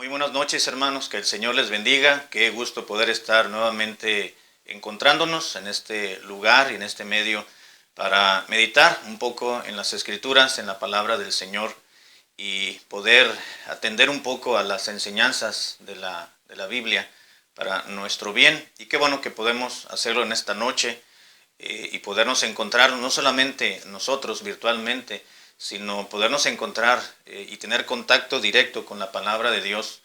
Muy buenas noches, hermanos, que el Señor les bendiga. Qué gusto poder estar nuevamente encontrándonos en este lugar y en este medio para meditar un poco en las Escrituras, en la palabra del Señor y poder atender un poco a las enseñanzas de la Biblia para nuestro bien. Y qué bueno que podemos hacerlo en esta noche y podernos encontrar no solamente nosotros virtualmente, sino podernos encontrar y tener contacto directo con la palabra de Dios,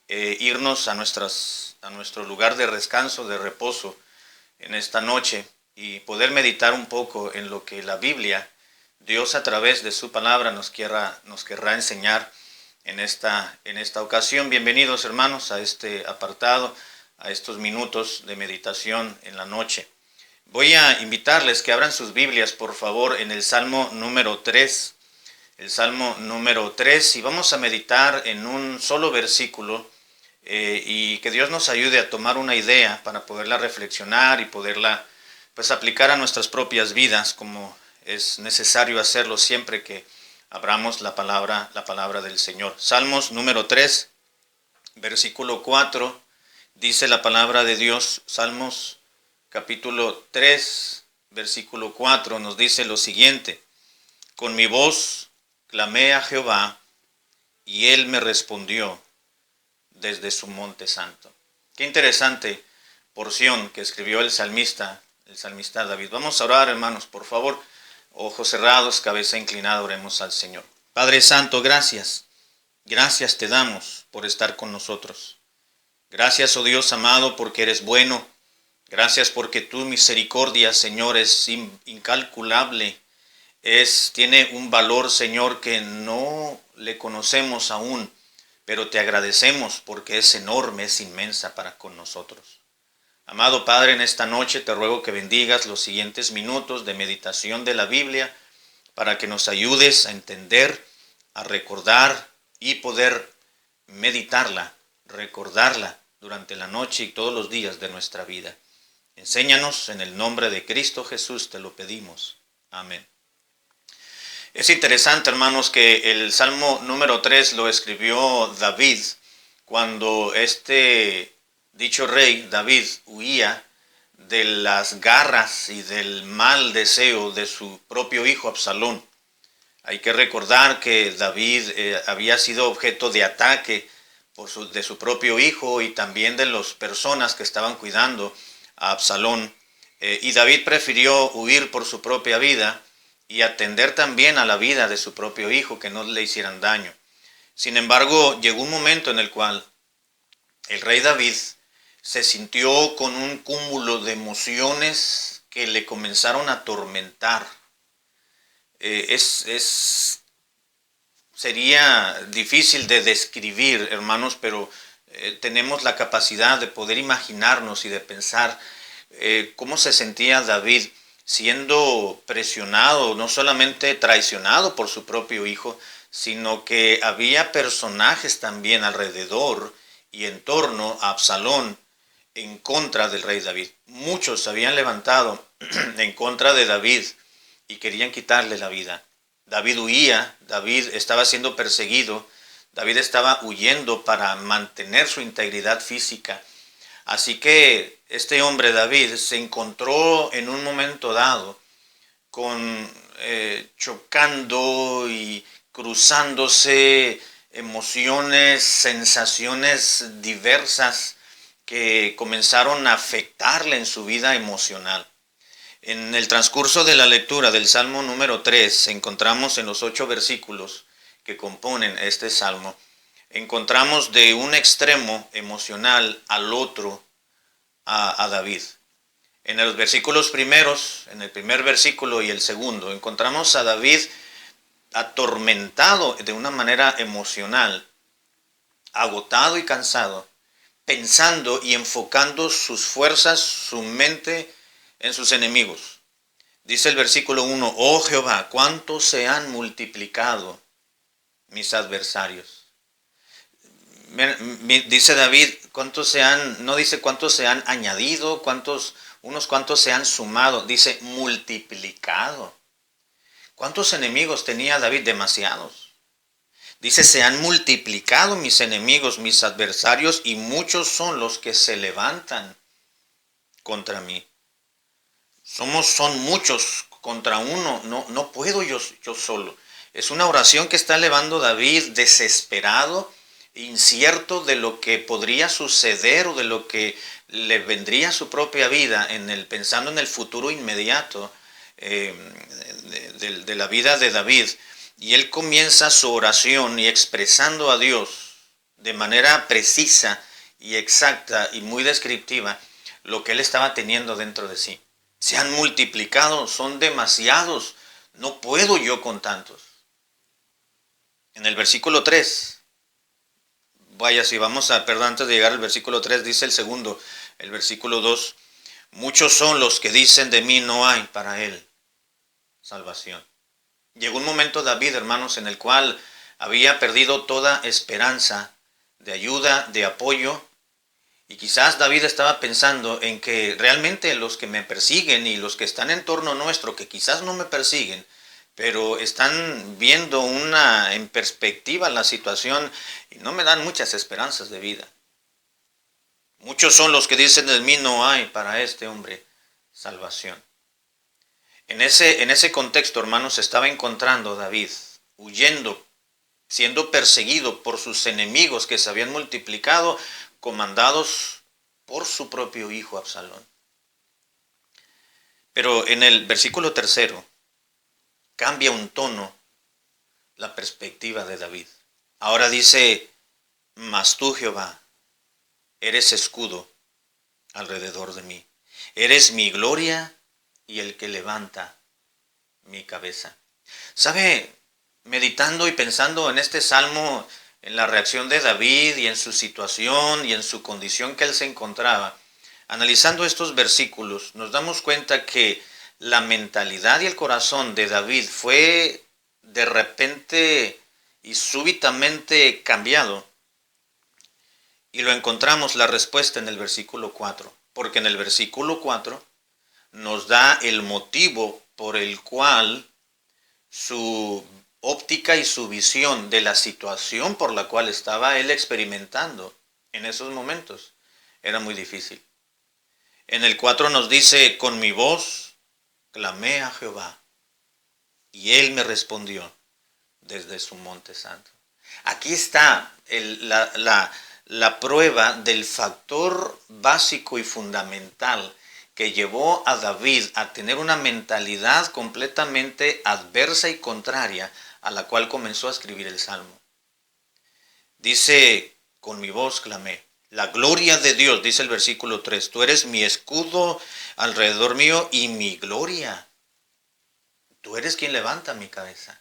irnos a nuestro lugar de descanso, de reposo en esta noche y poder meditar un poco en lo que la Biblia, Dios a través de su palabra nos querrá enseñar en esta ocasión. Bienvenidos, hermanos, a este apartado, a estos minutos de meditación en la noche. Voy a invitarles que abran sus Biblias, por favor, en el Salmo número 3. El Salmo número 3, y vamos a meditar en un solo versículo y que Dios nos ayude a tomar una idea para poderla reflexionar y poderla pues aplicar a nuestras propias vidas, como es necesario hacerlo siempre que abramos la palabra del Señor. Salmos número 3, versículo 4, dice la palabra de Dios. Salmos capítulo 3, versículo 4 nos dice lo siguiente: con mi voz clamé a Jehová, y él me respondió desde su monte santo. Qué interesante porción que escribió el salmista David. Vamos a orar, hermanos, por favor. Ojos cerrados, cabeza inclinada, oremos al Señor. Padre Santo, gracias. Gracias te damos por estar con nosotros. Gracias, oh Dios amado, porque eres bueno. Gracias porque tu misericordia, Señor, es incalculable. Tiene un valor, Señor, que no le conocemos aún, pero te agradecemos porque es enorme, es inmensa para con nosotros. Amado Padre, en esta noche te ruego que bendigas los siguientes minutos de meditación de la Biblia para que nos ayudes a entender, a recordar y poder meditarla, recordarla durante la noche y todos los días de nuestra vida. Enséñanos, en el nombre de Cristo Jesús te lo pedimos. Amén. Es interesante, hermanos, que el Salmo número 3 lo escribió David cuando este dicho rey, David, huía de las garras y del mal deseo de su propio hijo Absalón. Hay que recordar que David había sido objeto de ataque de su propio hijo y también de las personas que estaban cuidando a Absalón. Y David prefirió huir por su propia vida y atender también a la vida de su propio hijo, que no le hicieran daño. Sin embargo, llegó un momento en el cual el rey David se sintió con un cúmulo de emociones que le comenzaron a atormentar. Sería difícil de describir, hermanos, pero tenemos la capacidad de poder imaginarnos y de pensar cómo se sentía David siendo presionado, no solamente traicionado por su propio hijo, sino que había personajes también alrededor y en torno a Absalón en contra del rey David. Muchos se habían levantado en contra de David y querían quitarle la vida. David huía, David estaba siendo perseguido, David estaba huyendo para mantener su integridad física. Así que este hombre David se encontró en un momento dado chocando y cruzándose emociones, sensaciones diversas que comenzaron a afectarle en su vida emocional. En el transcurso de la lectura del Salmo número 3, encontramos en los 8 versículos que componen este Salmo, encontramos de un extremo emocional al otro a David. En los versículos primeros, en el primer versículo y el segundo, encontramos a David atormentado de una manera emocional, agotado y cansado, pensando y enfocando sus fuerzas, su mente en sus enemigos. Dice el versículo 1, oh Jehová, cuánto se han multiplicado mis adversarios. Dice David, no dice cuántos se han añadido, unos cuantos se han sumado, dice multiplicado. ¿Cuántos enemigos tenía David? Demasiados. Dice, se han multiplicado mis enemigos, mis adversarios, y muchos son los que se levantan contra mí. Son muchos contra uno, no puedo yo solo. Es una oración que está elevando David desesperado, incierto de lo que podría suceder o de lo que le vendría a su propia vida, pensando en el futuro inmediato de la vida de David. Y él comienza su oración y expresando a Dios de manera precisa y exacta y muy descriptiva lo que él estaba teniendo dentro de sí. Se han multiplicado, son demasiados, no puedo yo con tantos. En el versículo 3, antes de llegar al versículo 3, dice el segundo, el versículo 2, muchos son los que dicen de mí, no hay para él salvación. Llegó un momento, David, hermanos, en el cual había perdido toda esperanza de ayuda, de apoyo, y quizás David estaba pensando en que realmente los que me persiguen y los que están en torno nuestro, que quizás no me persiguen, pero están viendo en perspectiva la situación y no me dan muchas esperanzas de vida. Muchos son los que dicen de mí, no hay para este hombre salvación. En ese contexto, hermanos, se estaba encontrando David, huyendo, siendo perseguido por sus enemigos que se habían multiplicado, comandados por su propio hijo Absalón. Pero en el versículo 3 cambia un tono la perspectiva de David. Ahora dice, mas tú, Jehová, eres escudo alrededor de mí. Eres mi gloria y el que levanta mi cabeza. ¿Sabe? Meditando y pensando en este salmo, en la reacción de David y en su situación y en su condición que él se encontraba, analizando estos versículos, nos damos cuenta que la mentalidad y el corazón de David fue de repente y súbitamente cambiado. Y lo encontramos la respuesta en el versículo 4, porque en el versículo 4 nos da el motivo por el cual su óptica y su visión de la situación por la cual estaba él experimentando en esos momentos era muy difícil. En el 4 nos dice, con mi voz clamé a Jehová y él me respondió desde su monte santo. Aquí está la prueba del factor básico y fundamental que llevó a David a tener una mentalidad completamente adversa y contraria a la cual comenzó a escribir el Salmo. Dice, con mi voz clamé. La gloria de Dios, dice el versículo 3, tú eres mi escudo alrededor mío y mi gloria. Tú eres quien levanta mi cabeza.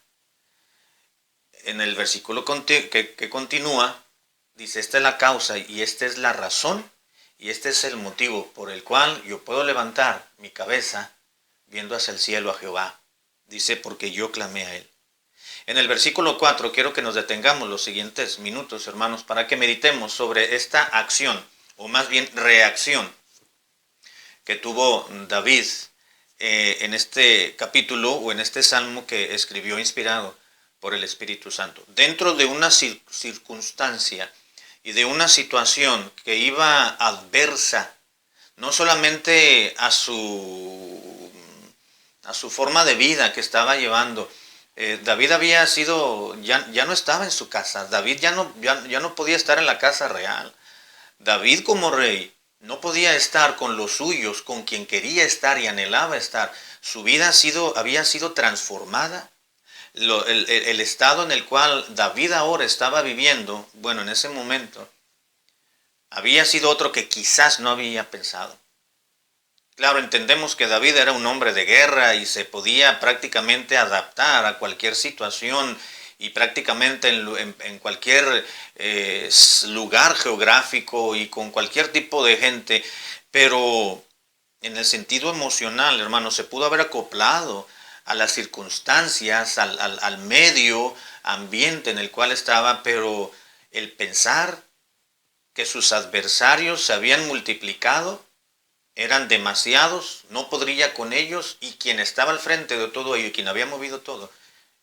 En el versículo que continúa, dice, esta es la causa y esta es la razón y este es el motivo por el cual yo puedo levantar mi cabeza viendo hacia el cielo a Jehová. Dice, porque yo clamé a él. En el versículo 4 quiero que nos detengamos los siguientes minutos, hermanos, para que meditemos sobre esta acción, o más bien reacción, que tuvo David en este capítulo o en este salmo que escribió inspirado por el Espíritu Santo. Dentro de una circunstancia y de una situación que iba adversa, no solamente a su forma de vida que estaba llevando. David había sido, ya no estaba en su casa. David ya no podía estar en la casa real. David como rey no podía estar con los suyos, con quien quería estar y anhelaba estar. Su vida había sido transformada. El estado en el cual David ahora estaba viviendo, bueno, en ese momento, había sido otro que quizás no había pensado. Claro, entendemos que David era un hombre de guerra y se podía prácticamente adaptar a cualquier situación y prácticamente en cualquier lugar geográfico y con cualquier tipo de gente, pero en el sentido emocional, hermano, se pudo haber acoplado a las circunstancias, al medio ambiente en el cual estaba, pero el pensar que sus adversarios se habían multiplicado, eran demasiados, no podría con ellos, y quien estaba al frente de todo ello y quien había movido todo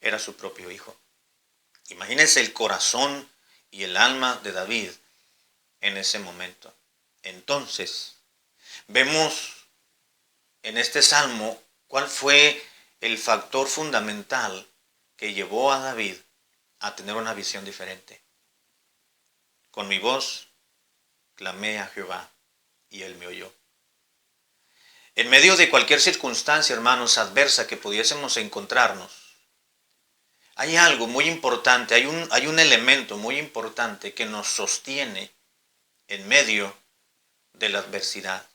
era su propio hijo. Imagínense el corazón y el alma de David en ese momento. Entonces, vemos en este salmo cuál fue el factor fundamental que llevó a David a tener una visión diferente. Con mi voz clamé a Jehová y él me oyó. En medio de cualquier circunstancia, hermanos, adversa que pudiésemos encontrarnos, hay algo muy importante, hay un elemento muy importante que nos sostiene en medio de la adversidad.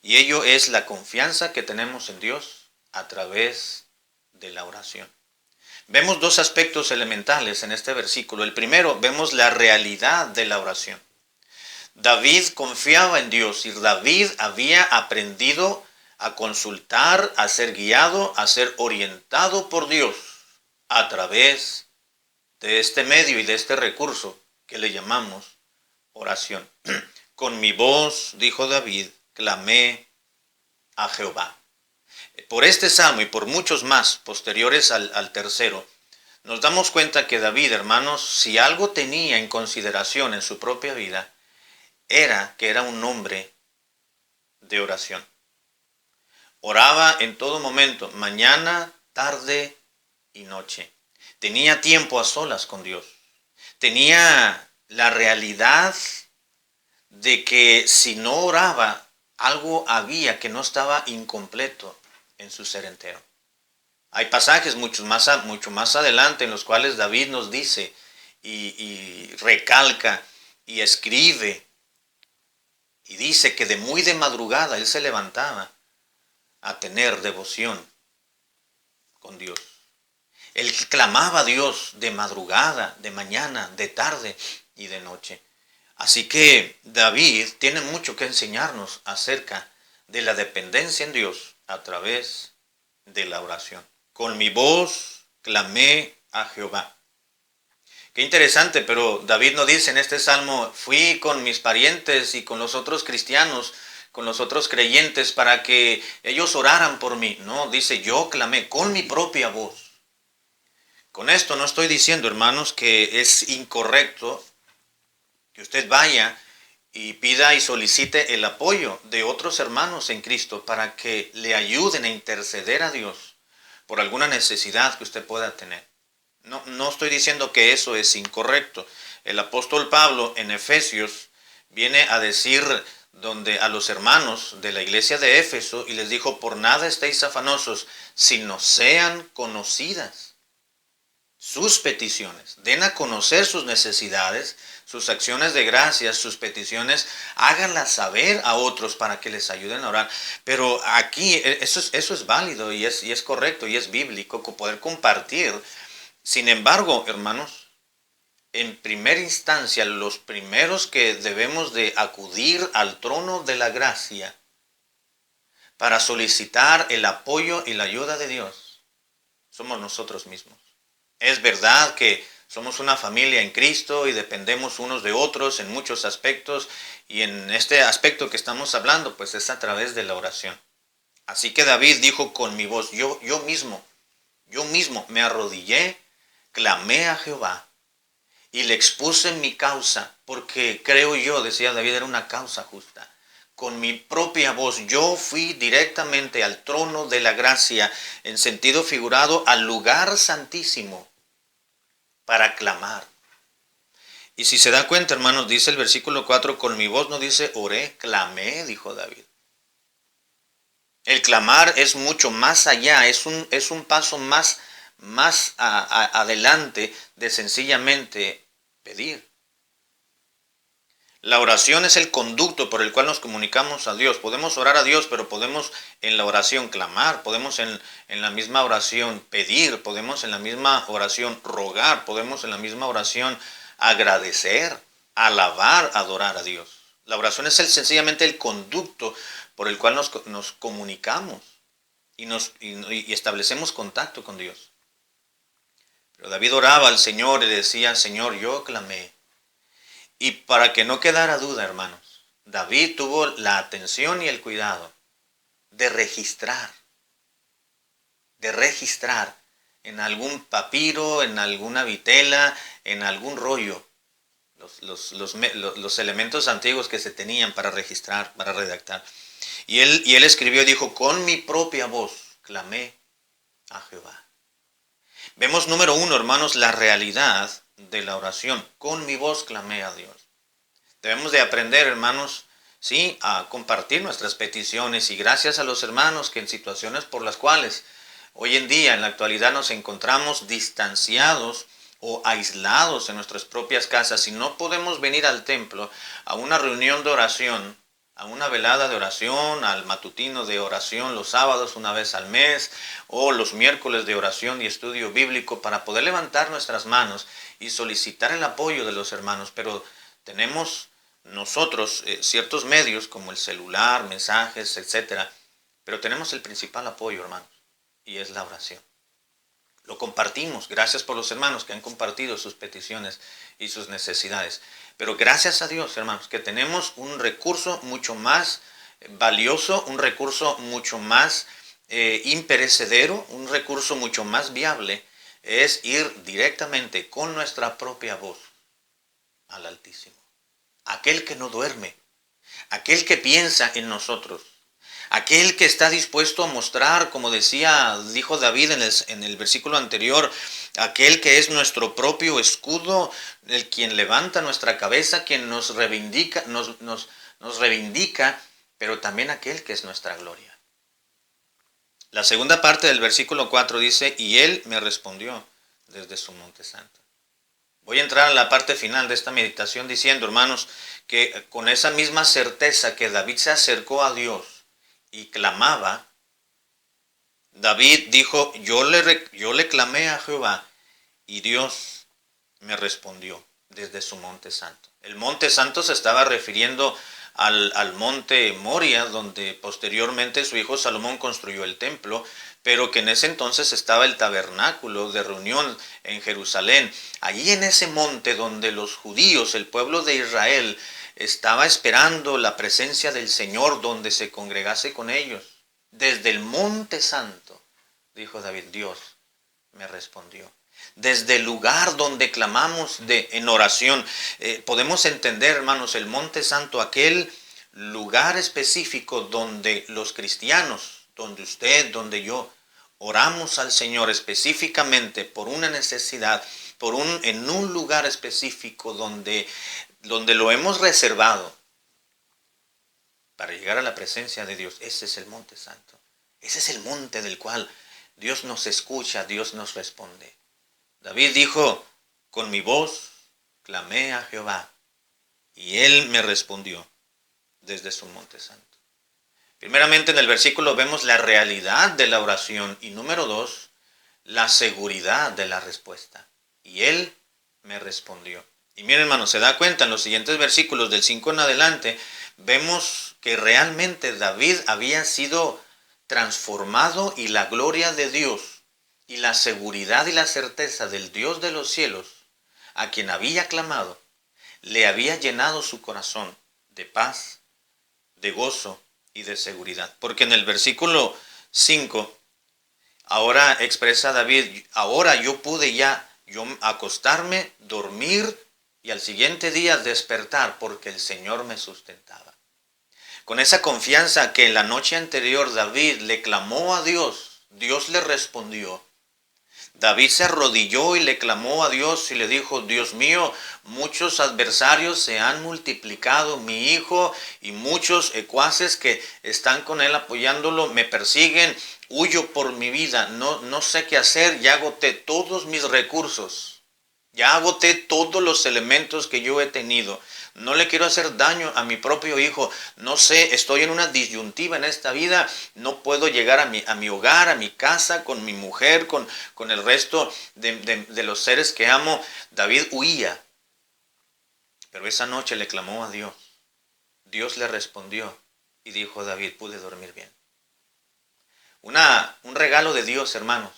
Y ello es la confianza que tenemos en Dios a través de la oración. Vemos dos aspectos elementales en este versículo. El primero, vemos la realidad de la oración. David confiaba en Dios y David había aprendido a consultar, a ser guiado, a ser orientado por Dios a través de este medio y de este recurso que le llamamos oración. Con mi voz, dijo David, clamé a Jehová. Por este salmo y por muchos más posteriores al tercero, nos damos cuenta que David, hermanos, si algo tenía en consideración en su propia vida, era que era un hombre de oración. Oraba en todo momento, mañana, tarde y noche. Tenía tiempo a solas con Dios. Tenía la realidad de que si no oraba, algo había que no estaba incompleto en su ser entero. Hay pasajes mucho más adelante en los cuales David nos dice y recalca y escribe y dice que de muy de madrugada él se levantaba a tener devoción con Dios. Él clamaba a Dios de madrugada, de mañana, de tarde y de noche. Así que David tiene mucho que enseñarnos acerca de la dependencia en Dios a través de la oración. Con mi voz clamé a Jehová. Qué interesante, pero David no dice en este salmo, fui con mis parientes y con los otros cristianos, con los otros creyentes para que ellos oraran por mí. No, dice, yo clamé con mi propia voz. Con esto no estoy diciendo, hermanos, que es incorrecto que usted vaya y pida y solicite el apoyo de otros hermanos en Cristo para que le ayuden a interceder a Dios por alguna necesidad que usted pueda tener. No estoy diciendo que eso es incorrecto. El apóstol Pablo en Efesios viene a decir donde a los hermanos de la iglesia de Éfeso y les dijo, por nada estéis afanosos, sino sean conocidas sus peticiones. Den a conocer sus necesidades, sus acciones de gracias, sus peticiones, háganlas saber a otros para que les ayuden a orar. Pero aquí eso es válido y es correcto y es bíblico poder compartir. Sin embargo, hermanos, en primera instancia, los primeros que debemos de acudir al trono de la gracia para solicitar el apoyo y la ayuda de Dios, somos nosotros mismos. Es verdad que somos una familia en Cristo y dependemos unos de otros en muchos aspectos, y en este aspecto que estamos hablando, pues es a través de la oración. Así que David dijo con mi voz, yo mismo me arrodillé, clamé a Jehová y le expuse mi causa, porque creo yo, decía David, era una causa justa. Con mi propia voz, yo fui directamente al trono de la gracia, en sentido figurado, al lugar santísimo, para clamar. Y si se da cuenta, hermanos, dice el versículo 4, con mi voz no dice oré, clamé, dijo David. El clamar es mucho más allá, es un paso más adelante de sencillamente pedir. La oración es el conducto por el cual nos comunicamos a Dios. Podemos orar a Dios, pero podemos en la oración clamar, podemos en la misma oración pedir, podemos en la misma oración rogar, podemos en la misma oración agradecer, alabar, adorar a Dios. La oración es sencillamente el conducto por el cual nos comunicamos y establecemos contacto con Dios. Pero David oraba al Señor y decía, Señor, yo clamé. Y para que no quedara duda, hermanos, David tuvo la atención y el cuidado de registrar en algún papiro, en alguna vitela, en algún rollo, los elementos antiguos que se tenían para registrar, para redactar. Y él escribió y dijo, con mi propia voz clamé a Jehová. Vemos, número uno, hermanos, la realidad de la oración. Con mi voz clamé a Dios. Debemos de aprender, hermanos, sí, a compartir nuestras peticiones, y gracias a los hermanos que en situaciones por las cuales hoy en día, en la actualidad, nos encontramos distanciados o aislados en nuestras propias casas y no podemos venir al templo a una reunión de oración, a una velada de oración, al matutino de oración los sábados una vez al mes, o los miércoles de oración y estudio bíblico, para poder levantar nuestras manos y solicitar el apoyo de los hermanos. Pero tenemos nosotros ciertos medios como el celular, mensajes, etcétera, pero tenemos el principal apoyo, hermanos, y es la oración. Lo compartimos, gracias por los hermanos que han compartido sus peticiones y sus necesidades. Pero gracias a Dios, hermanos, que tenemos un recurso mucho más valioso, un recurso mucho más imperecedero, un recurso mucho más viable, es ir directamente con nuestra propia voz al Altísimo. Aquel que no duerme, aquel que piensa en nosotros, aquel que está dispuesto a mostrar, como dijo David en el versículo anterior, aquel que es nuestro propio escudo, el quien levanta nuestra cabeza, quien nos reivindica, pero también aquel que es nuestra gloria. La segunda parte del versículo 4 dice, y él me respondió desde su monte santo. Voy a entrar a la parte final de esta meditación diciendo, hermanos, que con esa misma certeza que David se acercó a Dios y clamaba, David dijo, yo le clamé a Jehová y Dios me respondió desde su monte santo. El monte santo se estaba refiriendo al monte Moria, donde posteriormente su hijo Salomón construyó el templo, pero que en ese entonces estaba el tabernáculo de reunión en Jerusalén. Allí en ese monte donde los judíos, el pueblo de Israel, estaba esperando la presencia del Señor, donde se congregase con ellos. Desde el monte santo, dijo David, Dios me respondió. Desde el lugar donde clamamos en oración, podemos entender, hermanos, el monte santo, aquel lugar específico donde los cristianos, donde usted, donde yo, oramos al Señor específicamente por una necesidad, en un lugar específico donde lo hemos reservado para llegar a la presencia de Dios. Ese es el monte santo. Ese es el monte del cual Dios nos escucha, Dios nos responde. David dijo, con mi voz clamé a Jehová y él me respondió desde su monte santo. Primeramente en el versículo vemos la realidad de la oración y número 2, la seguridad de la respuesta. Y él me respondió. Y miren, hermanos, se da cuenta en los siguientes versículos del 5 en adelante, vemos que realmente David había sido transformado y la gloria de Dios y la seguridad y la certeza del Dios de los cielos, a quien había clamado, le había llenado su corazón de paz, de gozo y de seguridad. Porque en el versículo 5, ahora expresa David, ahora yo pude yo acostarme, dormir y al siguiente día despertar porque el Señor me sustentaba. Con esa confianza que en la noche anterior David le clamó a Dios, Dios le respondió. David se arrodilló y le clamó a Dios y le dijo, Dios mío, muchos adversarios se han multiplicado, mi hijo y muchos ecuaces que están con él apoyándolo me persiguen, huyo por mi vida, no sé qué hacer, ya agoté todos mis recursos, ya agoté todos los elementos que yo he tenido. No le quiero hacer daño a mi propio hijo. No sé, estoy en una disyuntiva en esta vida. No puedo llegar a mi hogar, a mi casa, con mi mujer, con el resto de los seres que amo. David huía. Pero esa noche le clamó a Dios. Dios le respondió y dijo, David, pude dormir bien. Un regalo de Dios, hermanos.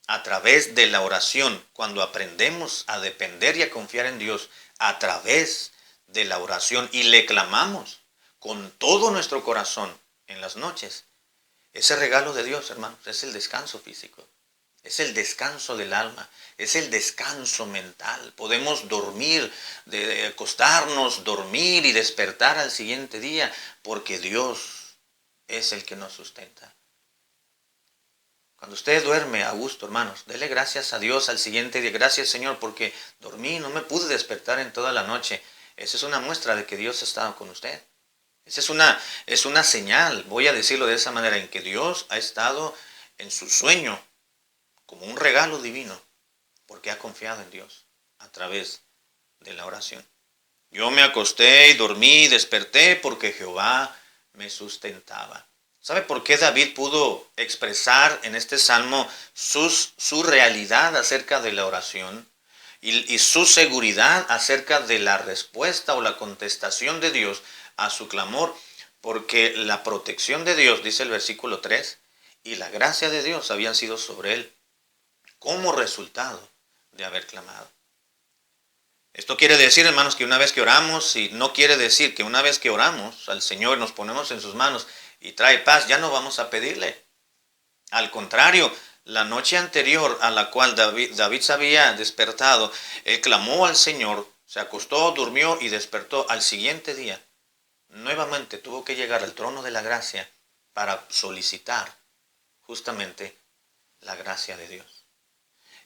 A través de la oración, cuando aprendemos a depender y a confiar en Dios, a través de la oración y le clamamos con todo nuestro corazón en las noches, ese regalo de Dios, hermanos, es el descanso físico, Es el descanso del alma, es el descanso mental. Podemos dormir, acostarnos, dormir y despertar al siguiente día, porque Dios es el que nos sustenta. Cuando usted duerme a gusto, hermanos, dele gracias a Dios al siguiente día. Gracias, Señor, porque dormí, no me pude despertar en toda la noche. Esa es una muestra de que Dios ha estado con usted. Esa es una señal, voy a decirlo de esa manera, en que Dios ha estado en su sueño como un regalo divino, porque ha confiado en Dios a través de la oración. Yo me acosté y dormí y desperté porque Jehová me sustentaba. ¿Sabe por qué David pudo expresar en este salmo su realidad acerca de la oración y su seguridad acerca de la respuesta o la contestación de Dios a su clamor? Porque la protección de Dios, dice el versículo 3, y la gracia de Dios habían sido sobre él como resultado de haber clamado. Esto quiere decir, hermanos, que una vez que oramos, y no quiere decir que una vez que oramos al Señor, nos ponemos en sus manos y trae paz, ya no vamos a pedirle. Al contrario, la noche anterior a la cual David se había despertado, él clamó al Señor, se acostó, durmió y despertó. Al siguiente día, nuevamente tuvo que llegar al trono de la gracia para solicitar justamente la gracia de Dios.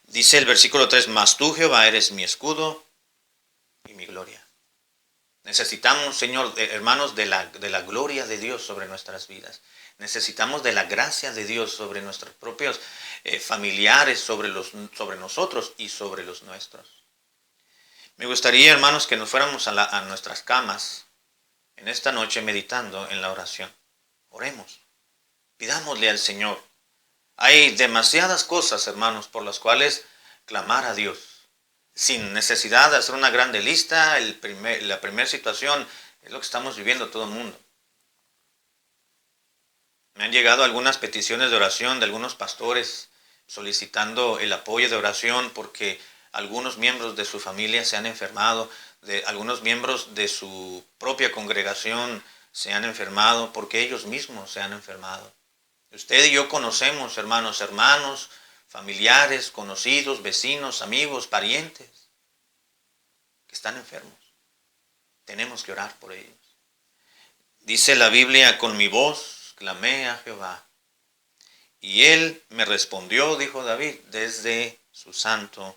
Dice el versículo 3, mas tú, Jehová, eres mi escudo y mi gloria. Necesitamos, Señor, hermanos, de la gloria de Dios sobre nuestras vidas. Necesitamos de la gracia de Dios sobre nuestros propios familiares, sobre nosotros y sobre los nuestros. Me gustaría, hermanos, que nos fuéramos a nuestras camas en esta noche meditando en la oración. Oremos, pidámosle al Señor. Hay demasiadas cosas, hermanos, por las cuales clamar a Dios, sin necesidad de hacer una grande lista. La primera situación es lo que estamos viviendo todo el mundo. Me han llegado algunas peticiones de oración de algunos pastores solicitando el apoyo de oración porque algunos miembros de su familia se han enfermado, algunos miembros de su propia congregación se han enfermado porque ellos mismos se han enfermado. Usted y yo conocemos, hermanos, familiares, conocidos, vecinos, amigos, parientes que están enfermos. Tenemos que orar por ellos. Dice la Biblia, con mi voz clamé a Jehová, y él me respondió, dijo David, desde su santo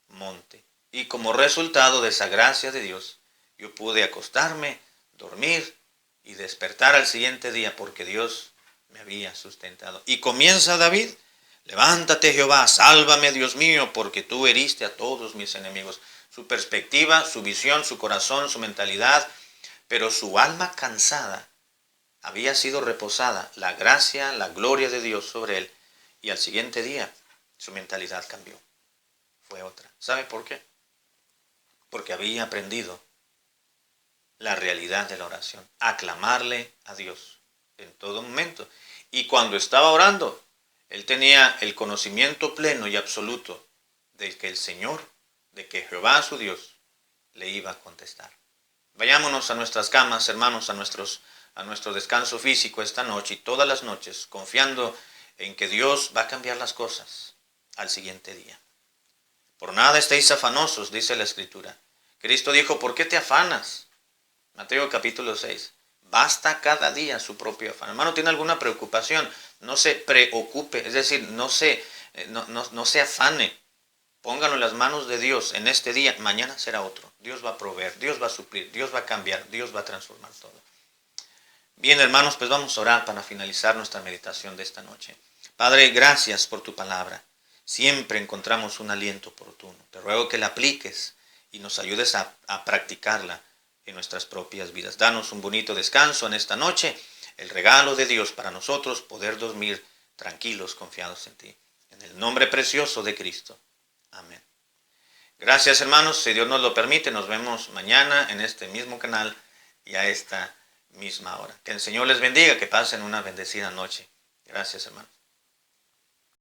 monte. Y como resultado de esa gracia de Dios, yo pude acostarme, dormir y despertar al siguiente día porque Dios me había sustentado. Y comienza David, levántate Jehová, sálvame Dios mío, porque tú heriste a todos mis enemigos. Su perspectiva, su visión, su corazón, su mentalidad, pero su alma cansada había sido reposada, la gracia, la gloria de Dios sobre él, y al siguiente día su mentalidad cambió, fue otra. ¿Sabe por qué? Porque había aprendido la realidad de la oración, a clamarle a Dios en todo momento. Y cuando estaba orando, él tenía el conocimiento pleno y absoluto de que el Señor, de que Jehová su Dios, le iba a contestar. Vayámonos a nuestras camas, hermanos, a nuestro descanso físico esta noche y todas las noches, confiando en que Dios va a cambiar las cosas al siguiente día. Por nada estéis afanosos, dice la Escritura. Cristo dijo, ¿por qué te afanas? Mateo capítulo 6. Basta cada día su propio afán. Hermano, ¿tiene alguna preocupación? No se preocupe, es decir, no se afane. Póngalo en las manos de Dios en este día. Mañana será otro. Dios va a proveer, Dios va a suplir, Dios va a cambiar, Dios va a transformar todo. Bien, hermanos, pues vamos a orar para finalizar nuestra meditación de esta noche. Padre, gracias por tu palabra. Siempre encontramos un aliento oportuno. Te ruego que la apliques y nos ayudes a practicarla en nuestras propias vidas. Danos un bonito descanso en esta noche, el regalo de Dios para nosotros, poder dormir tranquilos, confiados en ti. En el nombre precioso de Cristo. Amén. Gracias, hermanos. Si Dios nos lo permite, nos vemos mañana en este mismo canal y a esta misma hora. Que el Señor les bendiga, que pasen una bendecida noche. Gracias, hermanos.